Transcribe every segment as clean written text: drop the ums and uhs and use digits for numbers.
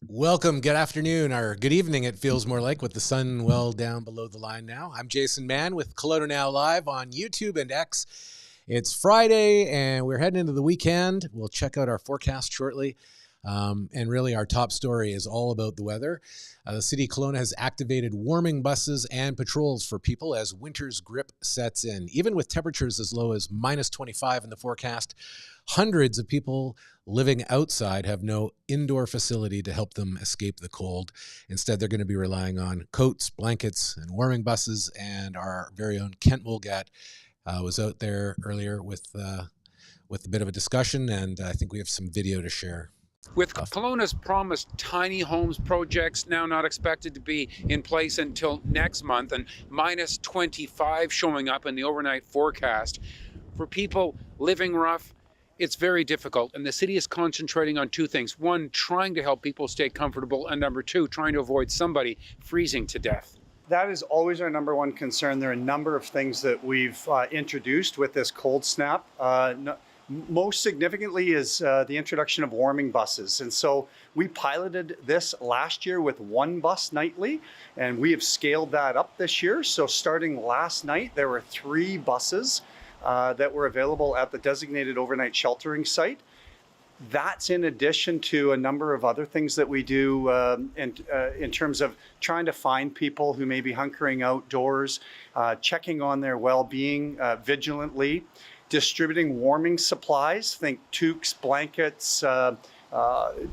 Welcome, good afternoon, or good evening, it feels more like, with the sun well down below the line now. I'm Jason Mann with Condo Now Live on YouTube and X. It's Friday, and we're heading into the weekend. We'll check out our forecast shortly. And really, our top story is all about the weather. The city of Kelowna has activated warming buses and patrols for people as winter's grip sets in. Even with temperatures as low as minus 25 in the forecast, hundreds of people living outside have no indoor facility to help them escape the cold. Instead, they're going to be relying on coats, blankets, and warming buses. And our very own Kent Mulgat was out there earlier with a bit of a discussion, and I think we have some video to share. With Kelowna's promised tiny homes projects now not expected to be in place until next month, and minus 25 showing up in the overnight forecast, for people living rough, it's very difficult. And the city is concentrating on two things. One, trying to help people stay comfortable, and number two, trying to avoid somebody freezing to death. That is always our number one concern. There are a number of things that we've introduced with this cold snap. Most significantly is the introduction of warming buses. And so we piloted this last year with one bus nightly, and we have scaled that up this year. So starting last night, there were 3 buses that were available at the designated overnight sheltering site. That's in addition to a number of other things that we do in terms of trying to find people who may be hunkering outdoors, checking on their well-being vigilantly, distributing warming supplies, think toques, blankets,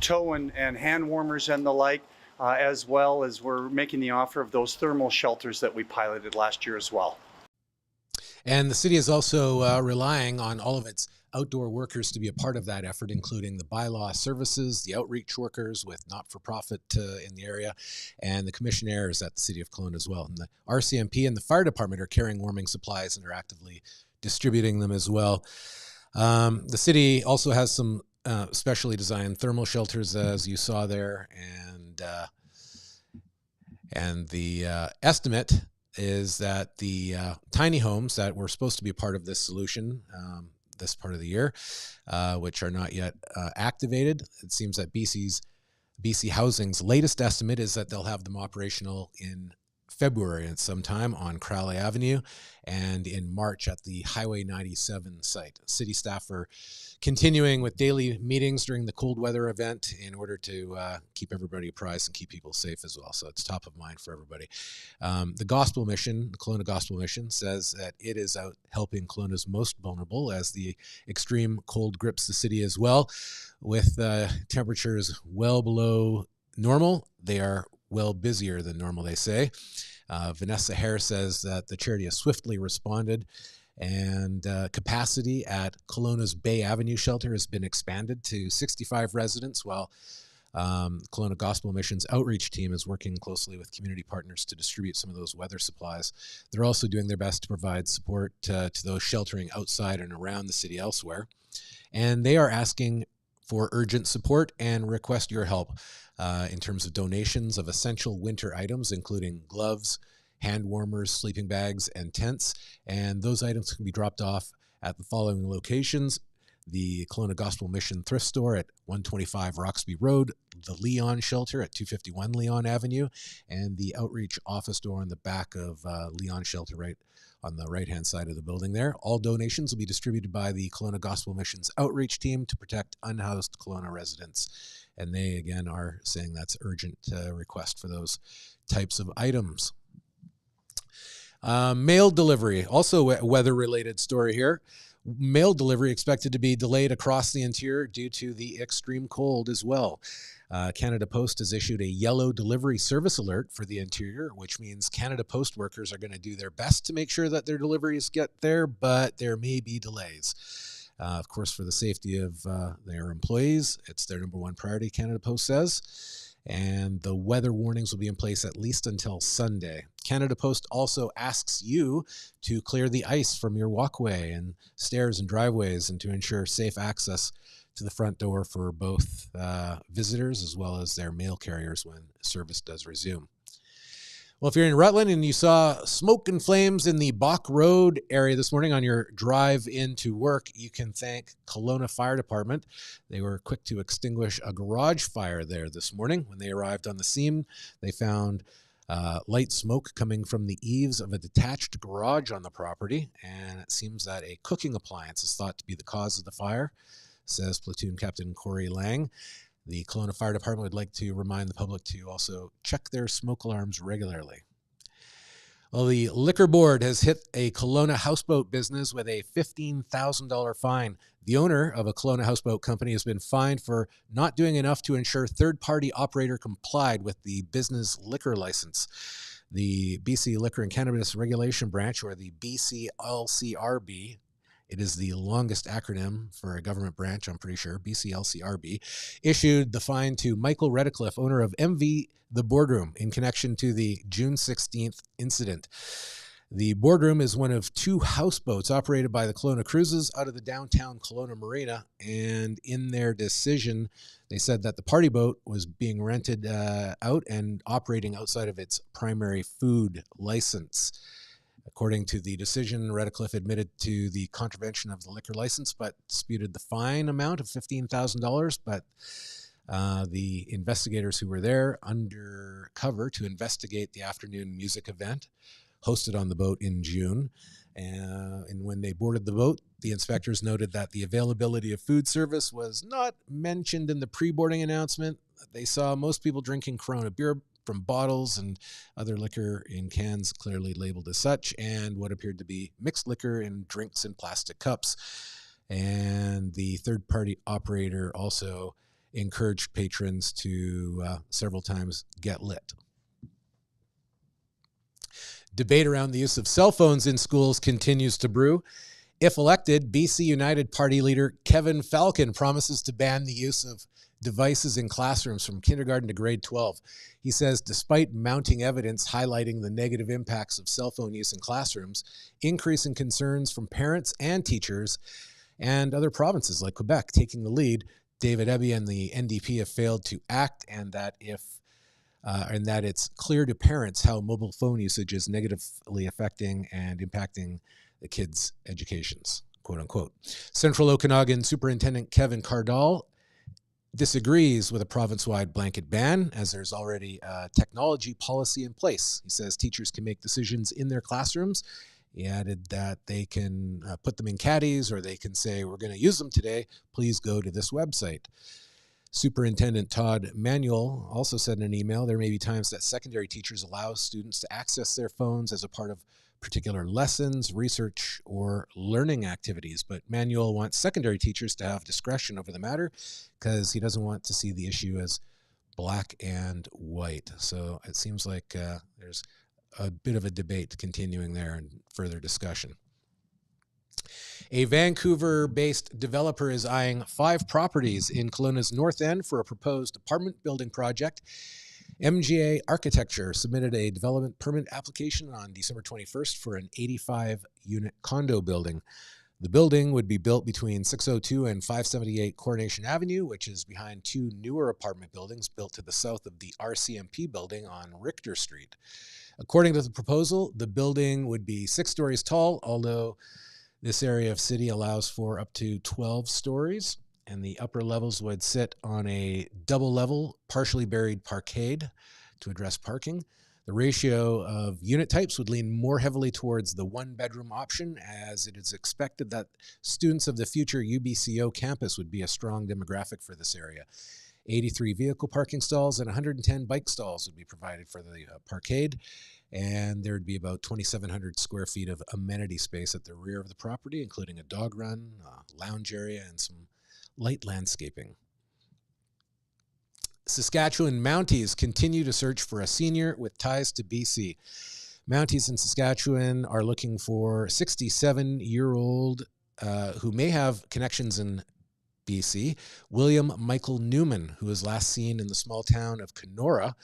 toe and hand warmers and the like, as well as we're making the offer of those thermal shelters that we piloted last year as well. And the city is also relying on all of its outdoor workers to be a part of that effort, including the bylaw services, the outreach workers with not-for-profit in the area, and the commissionaires at the city of Kelowna as well. And the RCMP and the fire department are carrying warming supplies and are actively distributing them as well. The city also has some specially designed thermal shelters, as you saw there, and the estimate is that the tiny homes that were supposed to be a part of this solution this part of the year, which are not yet activated, it seems that BC Housing's latest estimate is that they'll have them operational in February at some time on Crowley Avenue, and in March at the Highway 97 site. City staff are continuing with daily meetings during the cold weather event in order to keep everybody apprised and keep people safe as well. So it's top of mind for everybody. The Gospel Mission, the Kelowna Gospel Mission, says that it is out helping Kelowna's most vulnerable as the extreme cold grips the city as well. With temperatures well below normal, they are well busier than normal, they say. Vanessa Hare says that the charity has swiftly responded, and capacity at Kelowna's Bay Avenue shelter has been expanded to 65 residents, while Kelowna Gospel Mission's outreach team is working closely with community partners to distribute some of those weather supplies. They're also doing their best to provide support to those sheltering outside and around the city elsewhere. And they are asking for urgent support and request your help in terms of donations of essential winter items, including gloves, hand warmers, sleeping bags, and tents. And those items can be dropped off at the following locations: the Kelowna Gospel Mission Thrift Store at 125 Roxby Road, the Leon Shelter at 251 Leon Avenue, and the Outreach Office Door on the back of Leon Shelter right on the right-hand side of the building there. All donations will be distributed by the Kelowna Gospel Mission's outreach team to protect unhoused Kelowna residents. And they, again, are saying that's urgent request for those types of items. Mail delivery, also a weather-related story here. Mail delivery expected to be delayed across the interior due to the extreme cold as well. Canada Post has issued a yellow delivery service alert for the interior, which means Canada Post workers are going to do their best to make sure that their deliveries get there, but there may be delays. Of course, for the safety of their employees, it's their number one priority, Canada Post says. And the weather warnings will be in place at least until Sunday. Canada Post also asks you to clear the ice from your walkway and stairs and driveways, and to ensure safe access to the front door for both visitors as well as their mail carriers when service does resume. Well, if you're in Rutland and you saw smoke and flames in the Bach Road area this morning on your drive into work, you can thank Kelowna Fire Department. They were quick to extinguish a garage fire there this morning. When they arrived on the scene, they found light smoke coming from the eaves of a detached garage on the property, and it seems that a cooking appliance is thought to be the cause of the fire, says Platoon Captain Corey Lang. The Kelowna Fire Department would like to remind the public to also check their smoke alarms regularly. Well, the Liquor Board has hit a Kelowna houseboat business with a $15,000 fine. The owner of a Kelowna houseboat company has been fined for not doing enough to ensure third-party operator complied with the business liquor license. The BC Liquor and Cannabis Regulation Branch, or the BCLCRB, it is the longest acronym for a government branch, I'm pretty sure, BCLCRB, issued the fine to Michael Redcliffe, owner of MV The Boardroom, in connection to the June 16th incident. The Boardroom is one of two houseboats operated by the Kelowna Cruises out of the downtown Kelowna Marina, and in their decision, they said that the party boat was being rented out and operating outside of its primary food license. According to the decision, Redcliffe admitted to the contravention of the liquor license, but disputed the fine amount of $15,000. But the investigators who were there undercover to investigate the afternoon music event hosted on the boat in June. And when they boarded the boat, the inspectors noted that the availability of food service was not mentioned in the pre-boarding announcement. They saw most people drinking Corona beer from bottles and other liquor in cans clearly labeled as such, and what appeared to be mixed liquor in drinks in plastic cups. And the third-party operator also encouraged patrons to several times get lit. Debate around the use of cell phones in schools continues to brew. If elected, BC United Party leader Kevin Falcon promises to ban the use of devices in classrooms from kindergarten to grade 12. He says despite mounting evidence highlighting the negative impacts of cell phone use in classrooms, increasing concerns from parents and teachers, and other provinces like Quebec taking the lead, David Eby and the NDP have failed to act, and that it's clear to parents how mobile phone usage is negatively affecting and impacting the kids' educations, quote unquote. Central Okanagan Superintendent Kevin Cardall disagrees with a province-wide blanket ban, as there's already a technology policy in place. He says teachers can make decisions in their classrooms. He added that they can put them in caddies, or they can say, we're going to use them today, please go to this website. Superintendent Todd Manuel also said in an email, there may be times that secondary teachers allow students to access their phones as a part of particular lessons, research, or learning activities. But Manuel wants secondary teachers to have discretion over the matter because he doesn't want to see the issue as black and white. So it seems like there's a bit of a debate continuing there and further discussion. A Vancouver-based developer is eyeing 5 properties in Kelowna's North End for a proposed apartment building project. MGA Architecture submitted a development permit application on December 21st for an 85-unit condo building. The building would be built between 602 and 578 Coronation Avenue, which is behind 2 newer apartment buildings built to the south of the RCMP building on Richter Street. According to the proposal, the building would be 6 stories tall, although this area of city allows for up to 12 stories, and the upper levels would sit on a double-level, partially buried parkade to address parking. The ratio of unit types would lean more heavily towards the 1-bedroom option, as it is expected that students of the future UBCO campus would be a strong demographic for this area. 83 vehicle parking stalls and 110 bike stalls would be provided for the parkade, and there would be about 2,700 square feet of amenity space at the rear of the property, including a dog run, a lounge area, and some light landscaping. Saskatchewan Mounties continue to search for a senior with ties to BC. Mounties in Saskatchewan are looking for 67-year-old who may have connections in BC, William Michael Newman, who was last seen in the small town of Kenora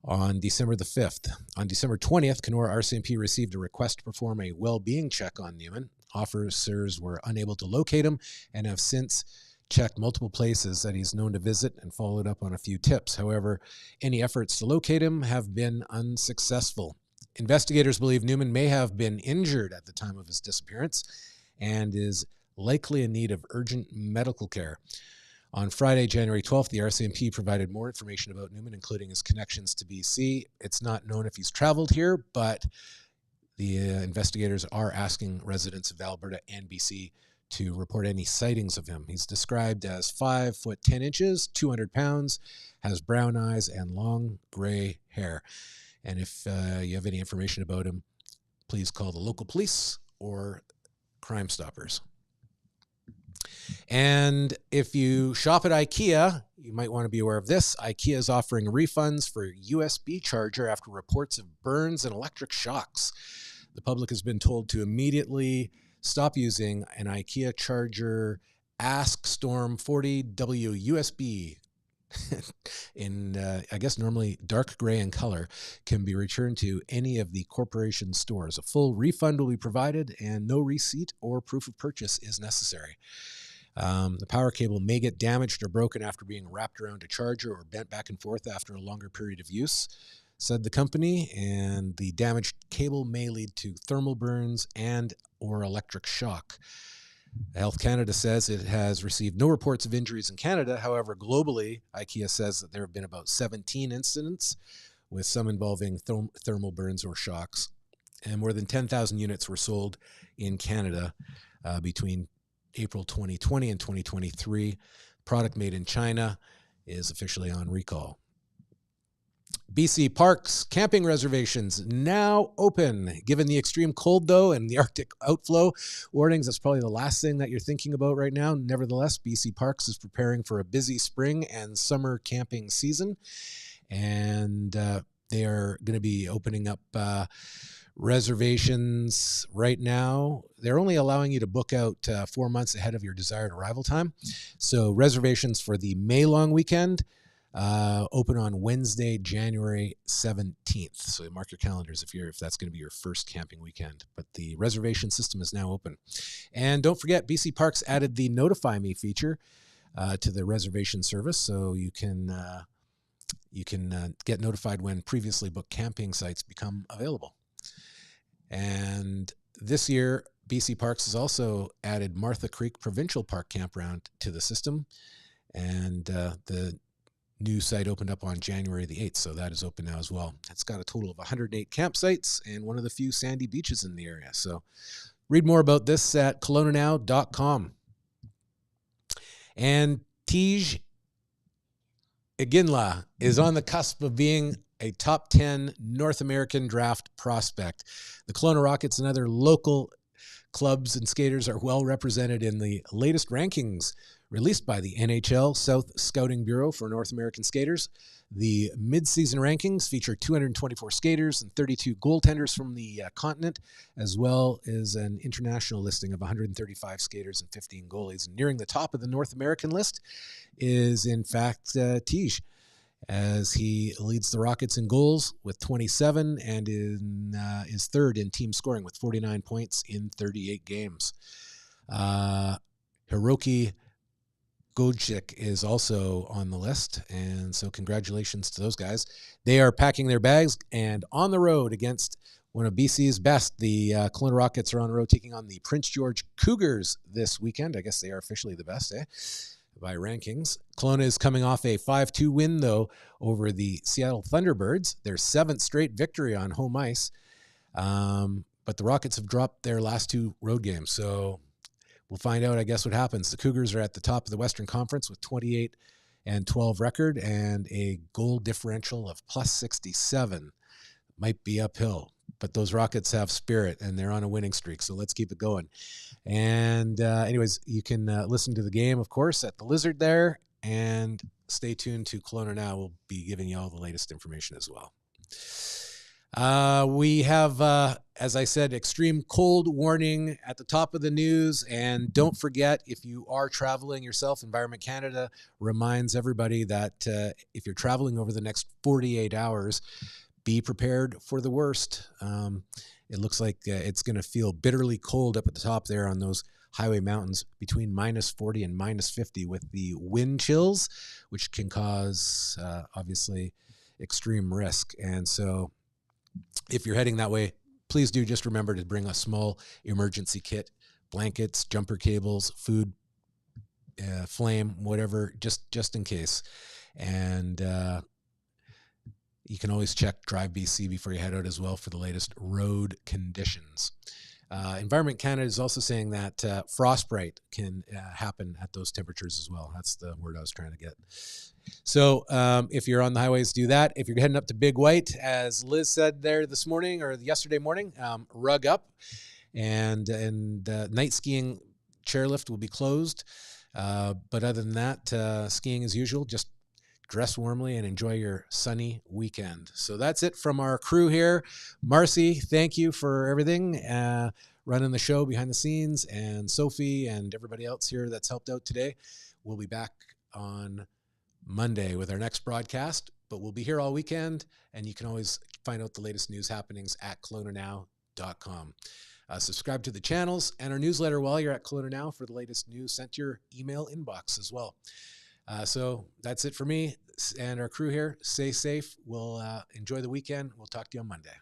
on December the 5th. On December 20th, Kenora RCMP received a request to perform a well-being check on Newman. Officers were unable to locate him and have since checked multiple places that he's known to visit and followed up on a few tips. However, any efforts to locate him have been unsuccessful. Investigators believe Newman may have been injured at the time of his disappearance and is likely in need of urgent medical care. On Friday, January 12th, the RCMP provided more information about Newman, including his connections to BC. It's not known if he's traveled here, but the investigators are asking residents of Alberta and BC to report any sightings of him. He's described as 5 foot 10 inches, 200 pounds, has brown eyes and long gray hair. And if you have any information about him, please call the local police or Crime Stoppers. And if you shop at Ikea, you might want to be aware of this. Ikea is offering refunds for a USB charger after reports of burns and electric shocks. The public has been told to immediately stop using an Ikea charger Ask Storm 40W USB in, I guess, normally dark gray in color, can be returned to any of the corporation stores. A full refund will be provided and no receipt or proof of purchase is necessary. The power cable may get damaged or broken after being wrapped around a charger or bent back and forth after a longer period of use, said the company, and the damaged cable may lead to thermal burns and or electric shock. Health Canada says it has received no reports of injuries in Canada. However, globally, IKEA says that there have been about 17 incidents, with some involving thermal burns or shocks. And more than 10,000 units were sold in Canada between April 2020 and 2023. Product made in China is officially on recall. BC Parks camping reservations now open. Given the extreme cold, though, and the Arctic outflow warnings, that's probably the last thing that you're thinking about right now. Nevertheless, BC Parks is preparing for a busy spring and summer camping season, and they are going to be opening up reservations right now. They're only allowing you to book out 4 months ahead of your desired arrival time. So reservations for the May long weekend open on Wednesday, January 17th. So mark your calendars if that's going to be your first camping weekend. But the reservation system is now open. And don't forget, BC Parks added the Notify Me feature to the reservation service, so you can get notified when previously booked camping sites become available. And this year, BC Parks has also added Martha Creek Provincial Park Campground to the system, and the new site opened up on January the 8th, so that is open now as well. It's got a total of 108 campsites and one of the few sandy beaches in the area. So read more about this at kelownanow.com. And Tej Iginla is on the cusp of being a top 10 North American draft prospect. The Kelowna Rockets and other local clubs and skaters are well represented in the latest rankings released by the NHL South Scouting Bureau for North American skaters. The mid-season rankings feature 224 skaters and 32 goaltenders from the continent, as well as an international listing of 135 skaters and 15 goalies. Nearing the top of the North American list is, in fact, Tej, as he leads the Rockets in goals with 27 and is third in team scoring with 49 points in 38 games. Hiroki Gojcik is also on the list, and so congratulations to those guys. They are packing their bags and on the road against one of BC's best. The Kelowna Rockets are on the road taking on the Prince George Cougars this weekend. I guess they are officially the best, by rankings. Kelowna is coming off a 5-2 win, though, over the Seattle Thunderbirds, their 7th straight victory on home ice. But the Rockets have dropped their last 2 road games, so we'll find out, I guess, what happens. The Cougars are at the top of the Western Conference with 28-12 record and a goal differential of plus 67. Might be uphill, but those Rockets have spirit and they're on a winning streak, so let's keep it going. And anyways, you can listen to the game, of course, at the Lizard there, and stay tuned to Kelowna Now. We'll be giving you all the latest information as well. We have, as I said, extreme cold warning at the top of the news. And don't forget, if you are traveling yourself, Environment Canada reminds everybody that if you're traveling over the next 48 hours, be prepared for the worst. It looks like it's going to feel bitterly cold up at the top there on those highway mountains between -40 and -50 with the wind chills, which can cause obviously extreme risk. And so if you're heading that way, please do just remember to bring a small emergency kit, blankets, jumper cables, food, flame, whatever, just in case. And you can always check Drive BC before you head out as well for the latest road conditions. Environment Canada is also saying that frostbite can happen at those temperatures as well. That's the word I was trying to get. So if you're on the highways, do that. If you're heading up to Big White, as Liz said there this morning or yesterday morning, rug up. And night skiing chairlift will be closed. But other than that, skiing as usual, just dress warmly and enjoy your sunny weekend. So that's it from our crew here. Marcy, thank you for everything, running the show behind the scenes, and Sophie and everybody else here that's helped out today. We'll be back on Monday with our next broadcast, but we'll be here all weekend, and you can always find out the latest news happenings at KelownaNow.com. Subscribe to the channels and our newsletter while you're at Kelowna Now for the latest news sent to your email inbox as well. So that's it for me and our crew here. Stay safe. We'll enjoy the weekend. We'll talk to you on Monday.